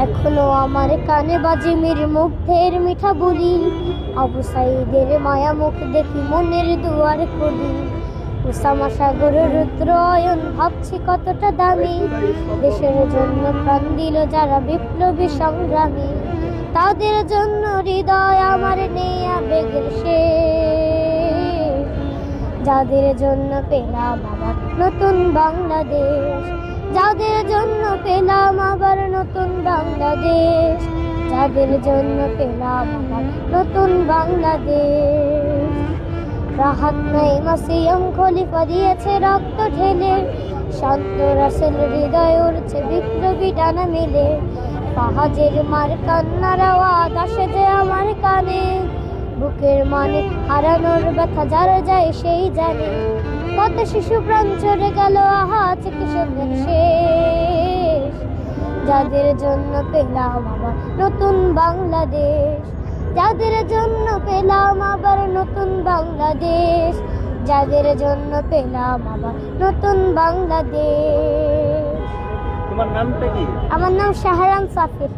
এখনো আমার কানে বাজে মীর মুগ্ধের মিঠা বলি, আবু সাইদের মায়া মুখ দেখি মনের দুয়ার খুলি। উসামা সাগর রুদ্রয়ন ভাবছি কতটা দামি, দেশের জন্য প্রাণ দিল যারা বিপ্লবী সংগ্রামী। তাদের জন্য হৃদয় আমার নেই আবেগের শেষ, যাদের জন্য পেলাম আবার নতুন বাংলাদেশ, যাদের জন্য পেলাম আবার নতুন বাংলাদেশ, যাদের জন্য পেলাম আবার নতুন বাংলাদেশ। রাহাত নাইমা সিয়াম খলিফা দিয়েছে রক্ত ঢেলে, শান্ত রাসেল হৃদয় উড়ছে বিপ্লবী ডানা মেলে। ফাহাজের মার কান্নার আওয়াজ আসে যে আমার কানে, বুকের মানে হারানোর ব্যথা যার যায় সেই জানে। কত শিশু প্রাণ চলে গেল আহা চিকিৎসকের শেষ, যাদের জন্য পেলাম আবার নতুন বাংলাদেশ, যাদের জন্য পেলাম আবার নতুন বাংলাদেশ, যাদের জন্য পেলাম আবার নতুন বাংলাদেশ। তোমার নামটা কি? আমার নাম শাহরাম সাফির।